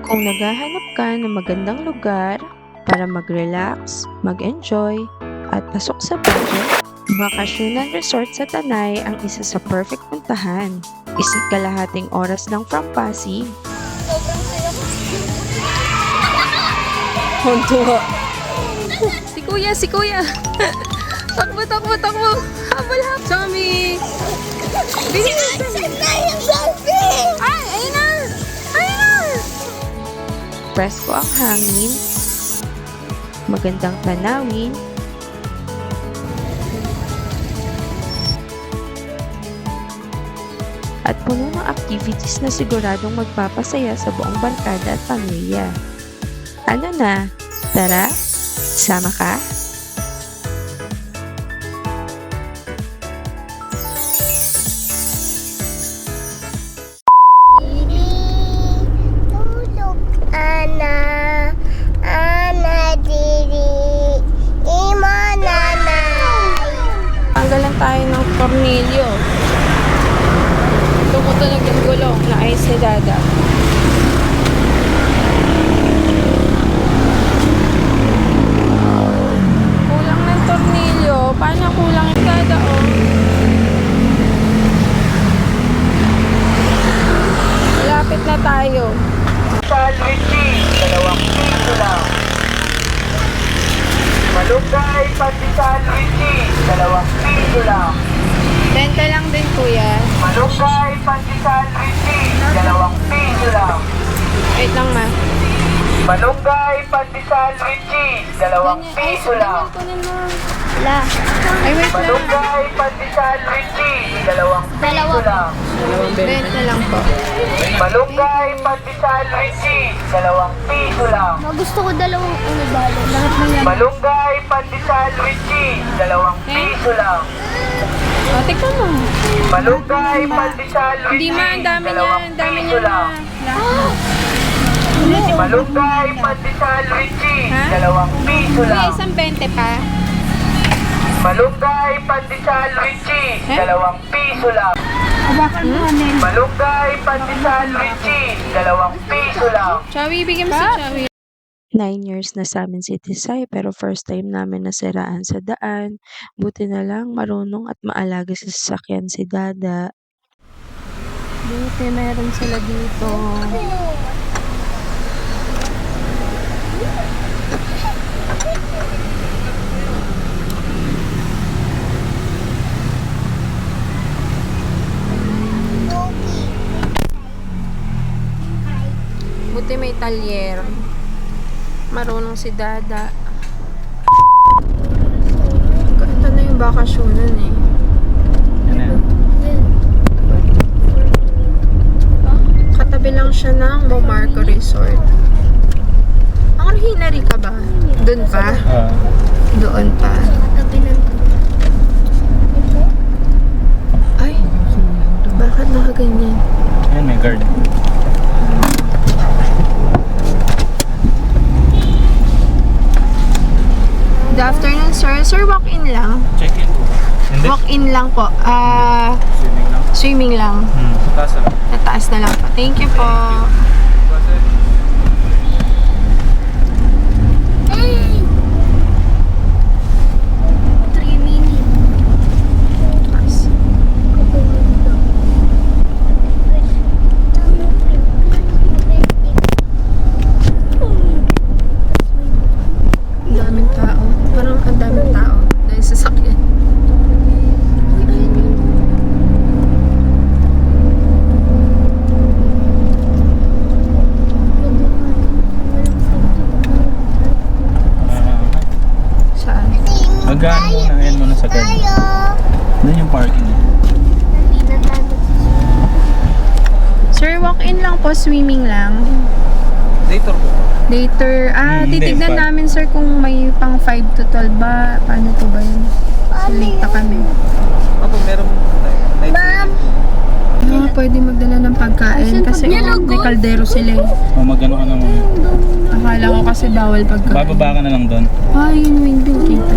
Kung naghahanap ka ng magandang lugar para mag-relax, mag-enjoy, at pasok sa budget, Bakasyonan Resort sa Tanay ang isa sa perfect puntahan. Isa't kalahating oras lang from Pasig. Sobrang saya ko. Hontuwa. Si kuya, si kuya. Takbo, takbo, takbo. Habal, habal. Tommy. Bilis. Saan na yung dolphin? Ay, ayun na. Ayun na. Presko ang hangin. Magandang tanawin. At puno ng activities na siguradong magpapasaya sa buong barkada at pamilya. Ano na? Tara, sama ka? Tulog, Ana. Ana, diri. Ima, nanay. Tanggalan tayo ng tornilyo. Tumutunog yung gulong na ayos ni Dada. Kulang ng tornilyo. Paano kulang yung Dada, oh? Malapit na tayo. Salwiti, 2 piso lang. Malunggay, pati salwiti, 2 piso lang. 20 lang din, kuya. Malunggay, pati salwiti, 2 piso lang. Wait lang, ma. Malunggay, pati salwiti, 2 piso lang. La. Ay, wait lang. Malunggay, pati salwiti, 2 piso lang. 20 lang po. Malunggay, pati salwiti, 2 piso lang. Gusto ko dalawang balo. Lahat ng yan. Malunggay, pati salwiti, 2 piso lang. O, tignan mo. Malunggay, pati salwiti, Hindi, ma. Ang dami niya. Ang dami niya, ma. Malunggay, pati salwiti, Ha? 2 piso Kuya, lang. isang 20 pa. Malunggay, pati salwiti, 2 piso lang. Malunggay, pati salwiti, 2 piso lang. Chawi, bigyan mo si Chawi. 9 years na sa amin si Tisay pero first time namin nasiraan sa daan. Buti na lang marunong at maalaga sa sasakyan si Dada. Buti meron sila dito. Buti may talyer. Marunong si Dada. Ito na yung bakasyonan eh. Katabi lang siya ng Momarco Resort. Ang originary ka ba? Doon pa? Doon pa. Katabi ng Ay, bakit nakaganyan? Ayan, may guard. Good afternoon, sir. Sir, walk-in lang. Check-in po. Hindi. Walk-in lang po. Swimming lang. Swimming lang. Sa taas lang. Nataas na lang po. Thank you po. Hey! 3 minutes. Taas. Ang daming tao. Parang ang daming tao. Dahil sa sakyan. Saan? Magaan muna. Ayan muna sa guard. Tayo. Doon yung parking. Hindi na tayo. Sir, walk-in lang po. Swimming lang. Later po. Later. Hindi, Titignan pa- namin, sir, kung may pang 5 to 12 ba. Paano po ba yun? Late na kami. Opo, meron tayo. Ma'am. Pwede magdala ng pagkain kasi may kaldero sila eh. Magano ka naman. Akala ko kasi bawal pagkain. Bababa ka na lang doon. Yun window kita.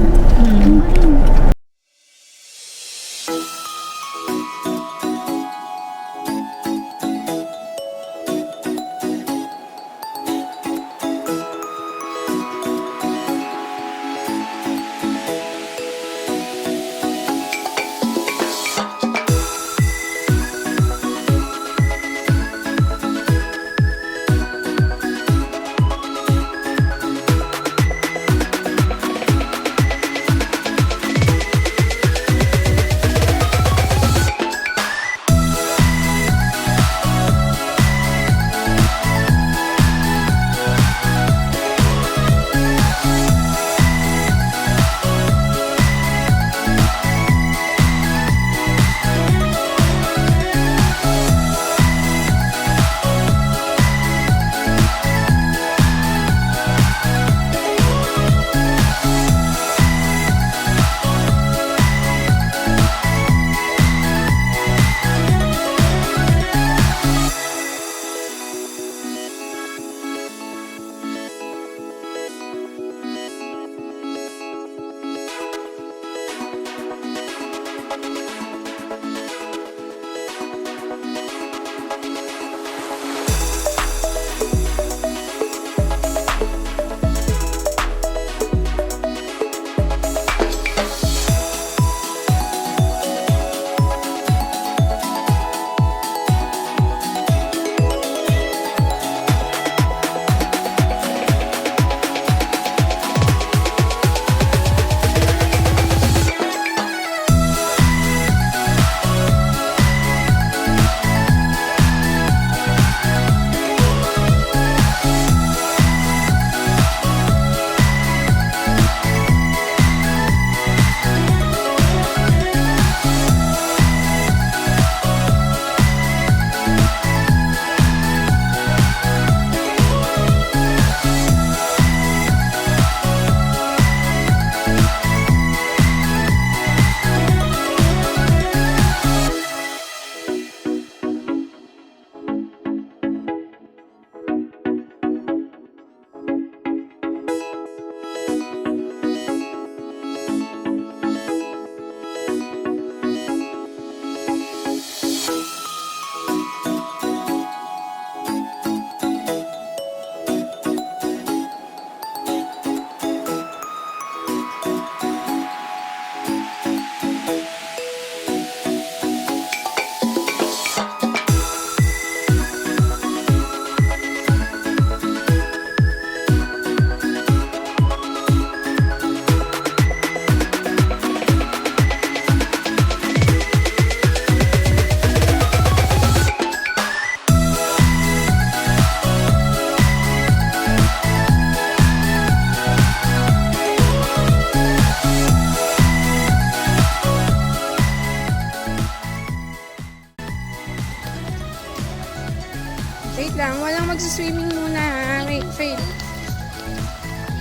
Mag-swimming muna. Wait.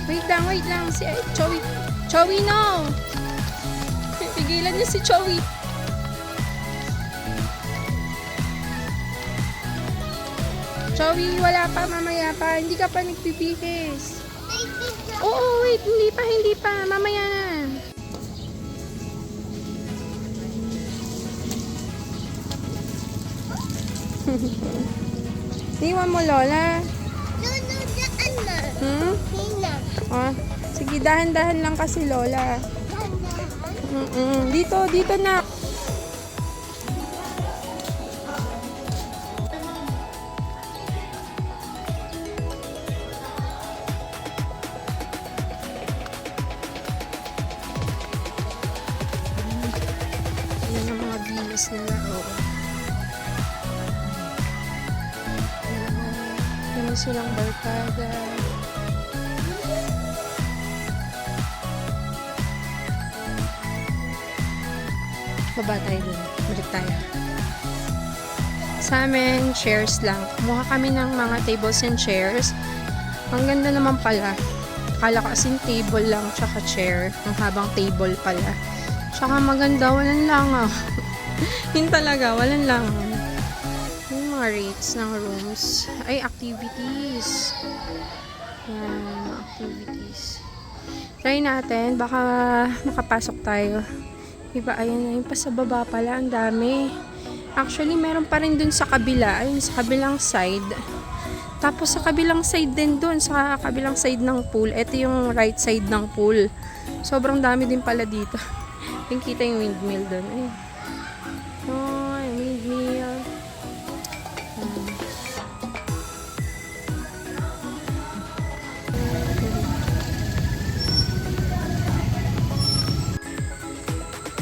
Wait lang. Si Chowi. Chowi, no! Pigilan niyo si Chowi. Chowi, wala pa. Mamaya pa. Hindi ka pa nagpipihis. Oo, wait. Hindi pa. Mamaya na. Iwan mo, Lola. Daan na. Hmm? Hina. Oh, sige, dahan-dahan lang kasi, Lola. Dito na. Yan ang mga bilis nila, oh. Ano silang barkada. Baba tayo dun. Balik tayo. Sa amin, chairs lang. Kumuha kami ng mga tables and chairs. Ang ganda naman pala. Akala ko asin table lang, tsaka chair. Ang habang table pala. Tsaka maganda, walang langaw. Yun talaga, walang langaw. Yung mga rates ng rooms. Ay, activities. Yan, activities. Try natin, baka makapasok tayo. Diba, ayun pa sa baba pala, ang dami. Actually, meron pa rin dun sa kabila, ayun, sa kabilang side. Tapos sa kabilang side din dun, sa kabilang side ng pool. Ito yung right side ng pool. Sobrang dami din pala dito. Yung kita yung windmill dun. Ayun. Oh, yung windmill.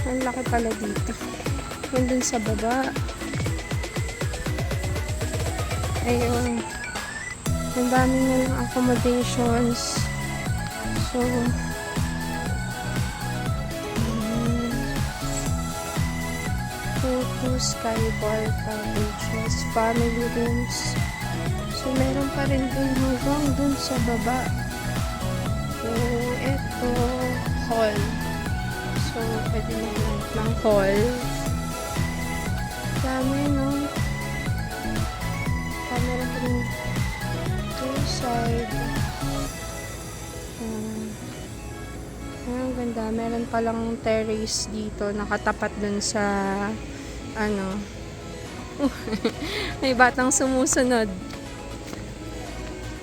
Ang laki pala dito. Yun dun sa baba. Ayun. Ang dami na ng accommodations. So, skybar cottages, family rooms. So, meron pa rin dun hanggang dun sa baba. So, eto, hall. So, pwede mag-rent ng hall. Dami, no? Meron pa rin two side. Ang ganda. Meron palang terrace dito. Nakatapat dun sa ano. May batang sumusunod.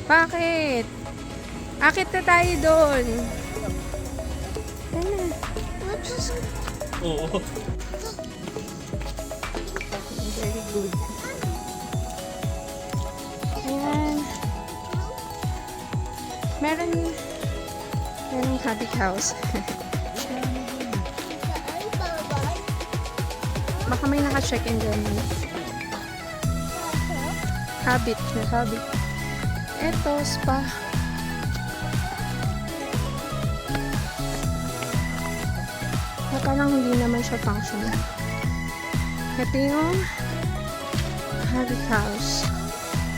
Bakit? Akit na tayo doon. Ano? Oo. Very good. Ayan. Merong habit house. Baka may naka-check-in dyan. Habit. Eto, spa. Parang hindi naman siya functional. Ito yung habit house.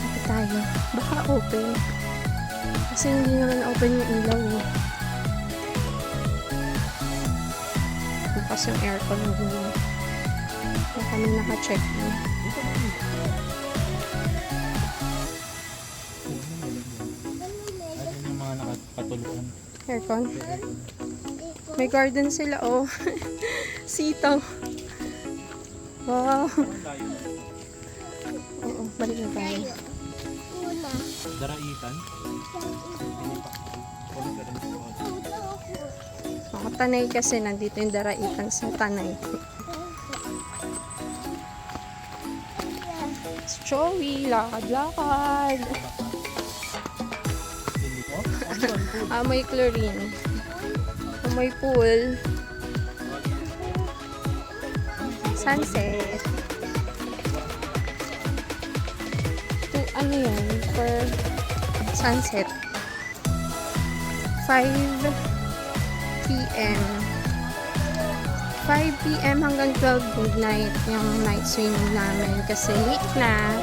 Ito tayo. Baka open. Kasi hindi naman open yung ilaw. Bukas yung aircon mo. Na kami naka-check in. Ano yung mga nakapatuluan? Aircon. May garden sila, oh. Sitaw. Wow. Oo, balik na tayo. Daraitan? Ako, Tanay kasi nandito yung Daraitan sa Tanay. Si Joey, lakad-lakad. Amoy chlorine. Amoy pool. Sunset. Ano yan? For sunset. 5 p.m. 5 p.m. hanggang 12 midnight yung night swimming namin kasi late na.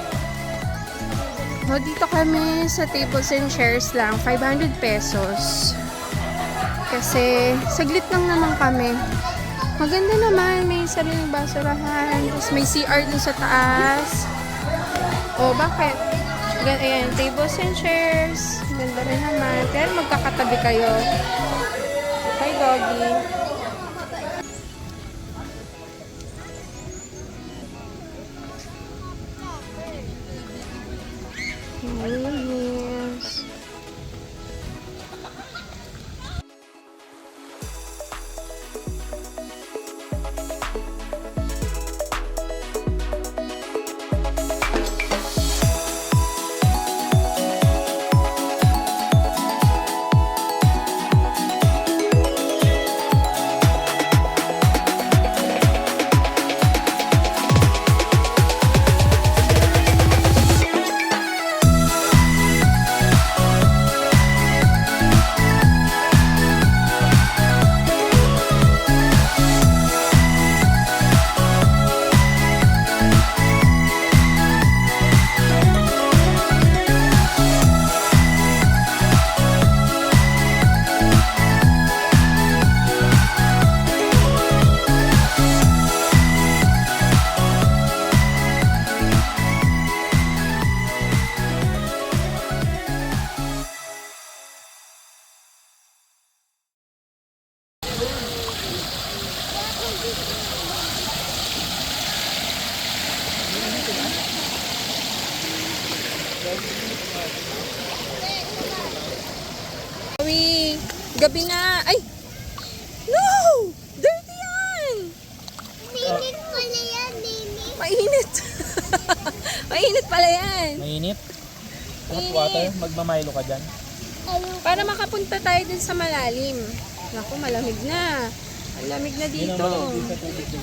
O, dito kami sa tables and chairs lang, 500 pesos. Kasi, saglit lang naman kami. Maganda naman, may sariling basurahan, tapos may CR dun sa taas. O, bakit? Ayan, tables and chairs. Ganda rin naman. Pero magkakatabi kayo. Hi, doggy. Yes. Uy, gabi na. Ay! No! Dirty yan! Minit pala yan, minit. Mainit. Mainit pala yan. Mainit. Hot water, magmamilo ka dyan. Para makapunta tayo din sa malalim. Naku, malamig na. Ang lamig na Yun ang dito. malamig sa tubig dun.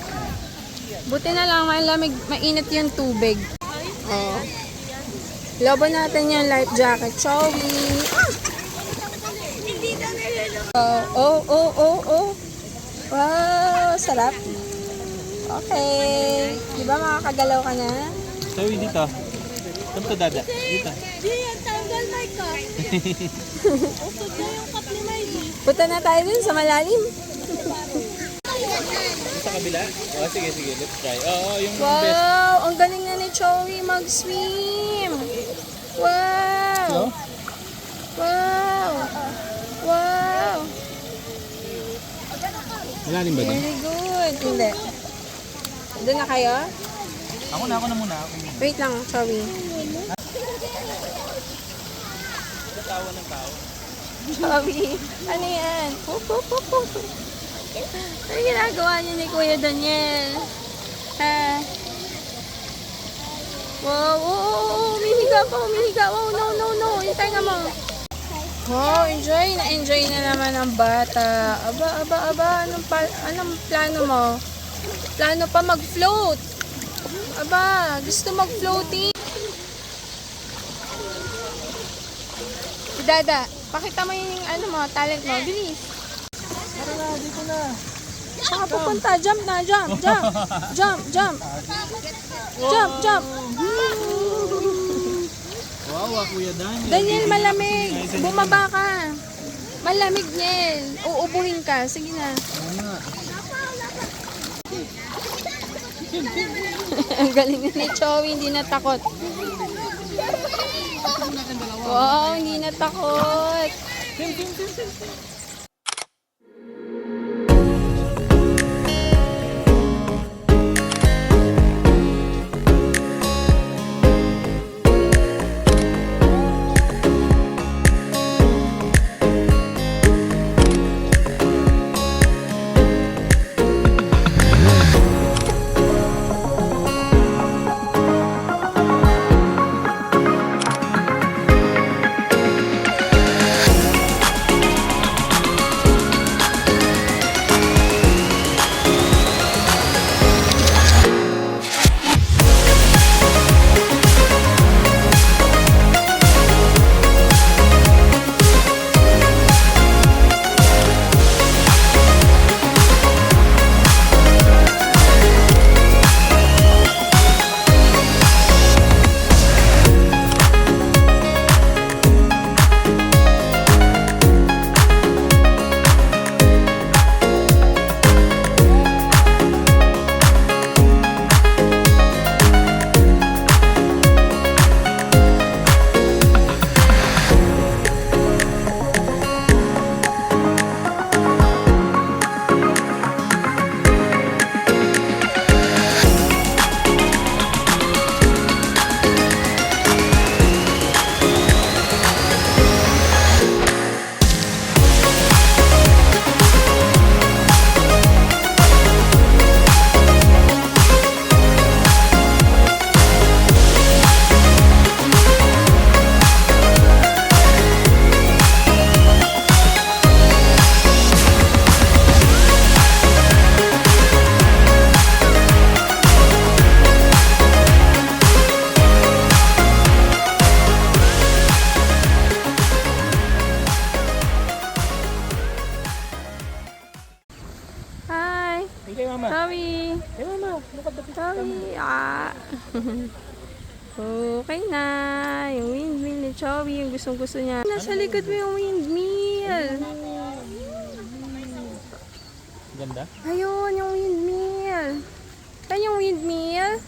Buti na lang, malamig, mainit yung tubig. Oh. Lobo natin yung life jacket. Chowi. Oh. Wow, sarap. Okay. Di ba makakagalaw ka na? Sawi dito. Saan to dada? Dito. Punta na tayo dun sa malalim. Sa kabila? Oh, sige, let's try. Oo, yung best. Wow, ang galing na ni Chowi mag-swim. Wow. No? Wow. Wow. Malalim ba dun? Very good. Hindi. Doon na kayo? Ako na muna. Wait lang, Chowi. Tawa ng tao. Chowi, ano yan? Ano ginagawa niyo ni Kuya Daniel? Ha? Wow, umihiga pa. Oh, no. Hintay nga mo. Wow, enjoy na naman ang bata. Aba, anong plano mo? Plano pa mag-float. Aba, gusto mag-floating. Si Dada, pakita mo yung talent mo. Bilis. Tara na, dito na. Saka pupunta. Jump na, jump. Wow, Kuya Daniel. Daniel, malamig. Bumaba ka. Malamig, Niel. Uubuhin ka. Sige na. Ang galing ni Chowi, hindi natakot. Wow, hindi natakot. Chowi, Okay na. Yung windmill ni Chowi, yung gustong-gusto niya. Nasa likod mo yung windmill. Ganda. Ayun, yung windmill. Saan yung windmill?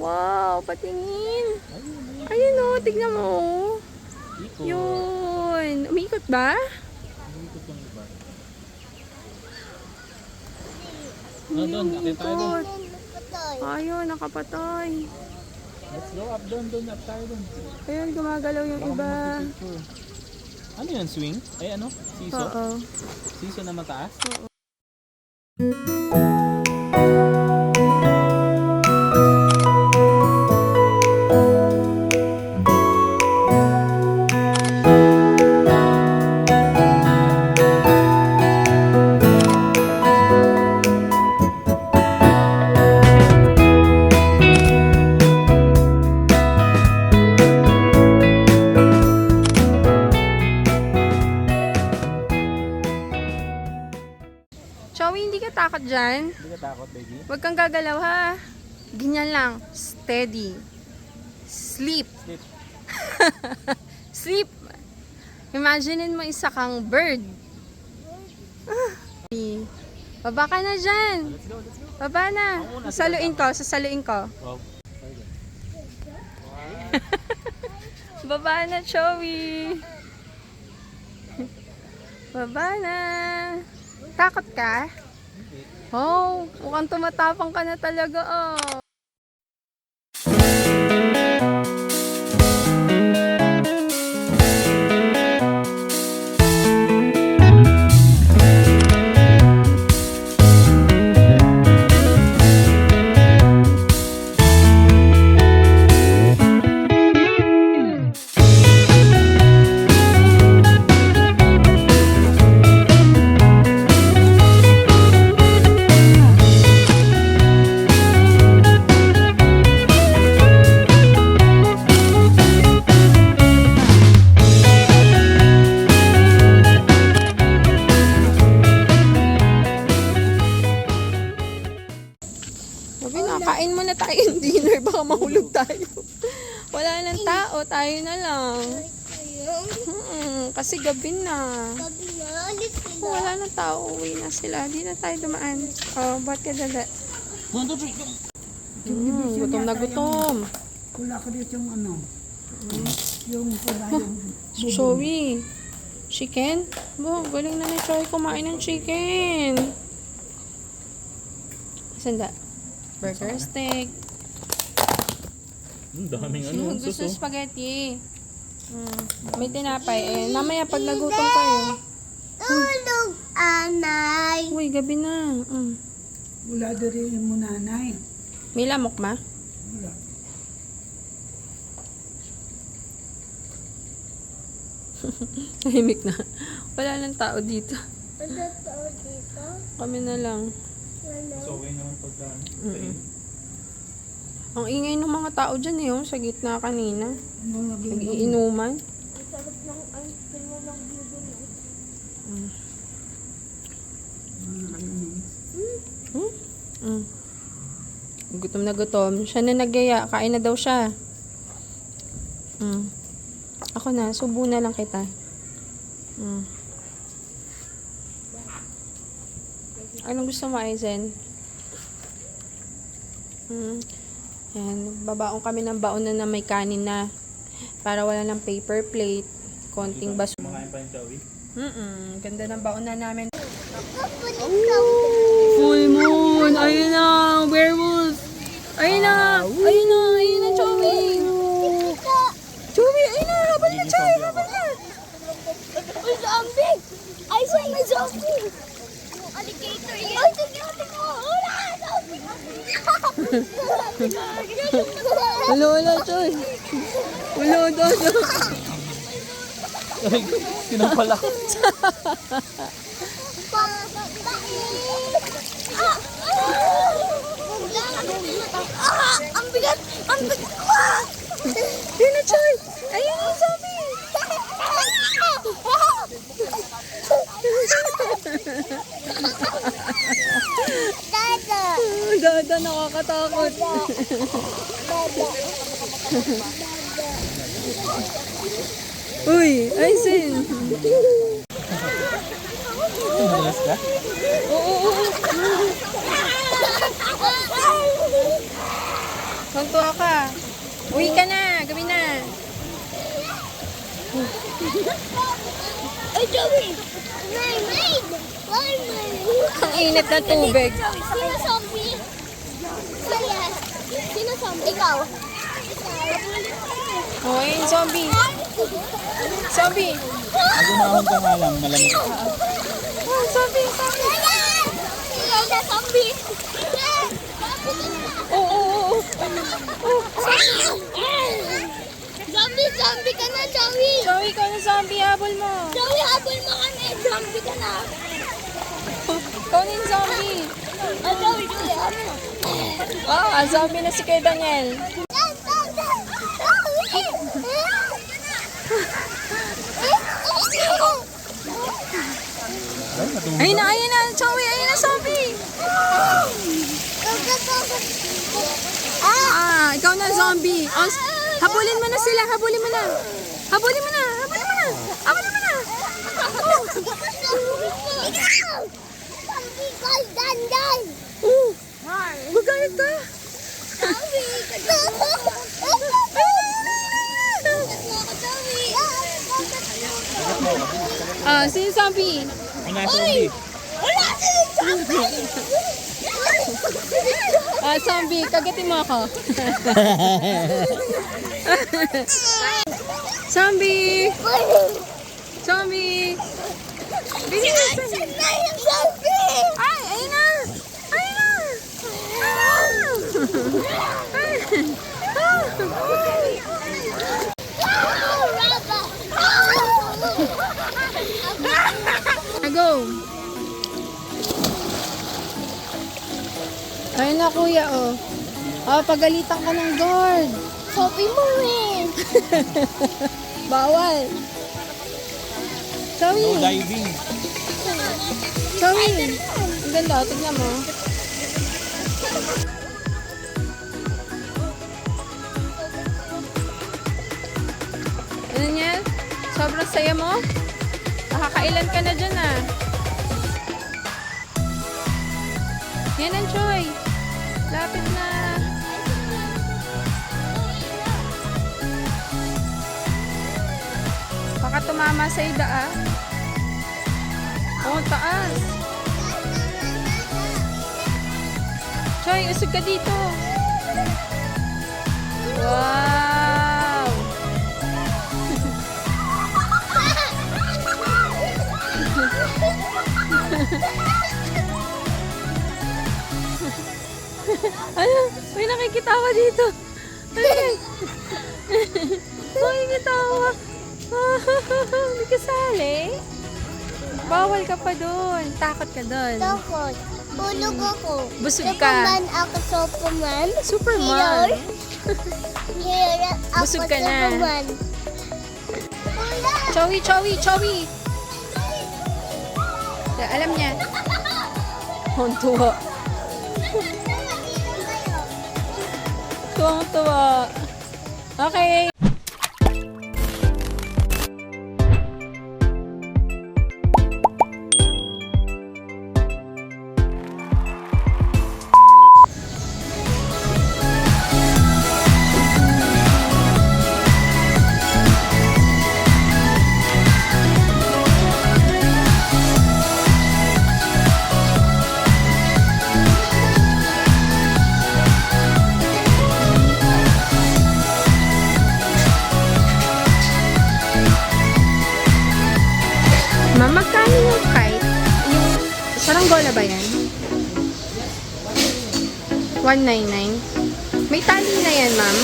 Wow, patingin. Ayun o, tignan mo. Iko. Yun. Umiikot ba? Ikot yung iba. Doon, akin tayo doon. Ayun, nakapatay. Let's go up doon, up tayo doon. Ayun, gumagalaw yung Baka iba. magpipicture. Ano yan, swing? Ay ano? Siso? Oo. Siso na mataas? Chowi, hindi ka takot dyan. Hindi ka takot, baby? Huwag kang gagalaw ha. Ganyan lang. Steady. Sleep. Sleep. Sleep. Imaginein mo isa kang bird. Baba ka na dyan. Let's go, let's go. Baba na. Sasaluin ko, sasaluin ko. Wow. Baba na, Chowi. Baba na. Takot ka? Oh, mukhang tumatapang ka na talaga, oh. Sabi na, kain muna tayo yung dinner, baka mahulog tayo. Wala nang tao, tayo na lang. Kasi gabi na. Sabi na, alis sila. Wala nang tao, uwi na sila. Di na tayo dumaan. Oh, ba't ka dada? 1, 2, 3, go! Gutom na gutom. Wala ka dito yung ano. Yung pula yung Joey, chicken? Bo, galing na ni Joey kumain ng chicken. Sanda? Burger steak. Daming Yung ano, gusto suso. spaghetti. May tinapay. Eh, mamaya pag nagutom kayo. Tulog, anay. Uy, gabi na. wala din yung munanay. May lamok ma? Wala. Tahimik na. Wala lang tao dito. Ano to dito? Kami na lang. So, okay naman pagka... Ang ingay ng mga tao dyan eh, oh, sa gitna kanina. Mga Nag-iinuman. Gutom na gutom. Siya na nagyaya. Kain na daw siya. Ako na. Subo na lang kita. Anong gusto mo, Aizen? Yan. Babaon kami ng baon na may kanin na. Para wala ng paper plate. Konting baso. Kumakain pa yung Chowi. Ganda ng baon na namin. Kapunin ka. Full moon! Ayun na! Werewolf! Ayun na! Ayun na! Ayun na, Chowi! Chowi! Ayun na! Habal na, Chowi! Habal na! May zombie! I saw my zombie! Alligator yan! Ay, tignan mo! Wala! Zombie! Wala, wala, Chowi! Wala, wala! Ay, sinampala ko. Ang bigat! Ang bigat! Ayun na, Chowi! Ayun na, zombie! Dada! Dada! Dada, nakakatakot. Uy, ay sin. Madulas ka? Oo. Magtuwa ka. Uwi ka na, gabi na. Ay, Joey! Mermaid! Mermaid! Ang init na tubig. Sino zombie? Saya. Sino zombie? Ikaw. Oh, ayun, zombie. Zombie. Magumahon ka nga lang, malamig. Oh, zombie, zombie. Ikaw na zombie. Oo. Zombie, zombie ka na, Joey! Joey, ikaw na zombie, habol mo. Joey, habol mo kami! Zombie ka na! Ikaw na yung zombie. Oh, Joey, Joey, habol mo! Zombie na si Kuya Daniel. Ay, matulog. Ayun na, Joey, ayun na, zombie. Ikaw na zombie. Oh, habulin mo na sila, habulin mo na. Habulin mo na, habulin mo na. Habulin mo na. Zombie ko, dandan! Magalit ka. Sino zombie? Ang nasa ubi. Wala silang zombie! Zombie, kagatin mo ako. Zombie! Zombie! Bilis! Saan na yung zombie? Ay, ayun na! Ayun na! Go! Ayun na, kuya, oh. Pagalitan ka ng guard. Zombie mo rin! Bawal. No Chowi. diving. Chowi. Ang ganda, tignan mo. Ano niya? Sobrang saya mo? Nakakailan ka na dyan, ah. Yan ang Choy. Lapit na. Baka tumama sa ida, ah. Oh, taas. Choy, usog ka dito. Wow! Ano? May nakikitawa dito. Ay. Nakikitawa. Hindi kasali. Bawal ka pa doon. Takot ka doon. Takot. Bulog ako. Busog ka. Superman ako, Superman. Superman. Hero ako, Busog ka na. Superman. Chowi, Chowi, Chowi. Alam niya. Tuwa. Tuwang-tuwa. Okay. Ma'am, magkano yung kite? Yung saranggola ba yan? 199. May tali na yan, ma'am.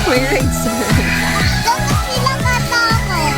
May rides. Dapat sila katakot.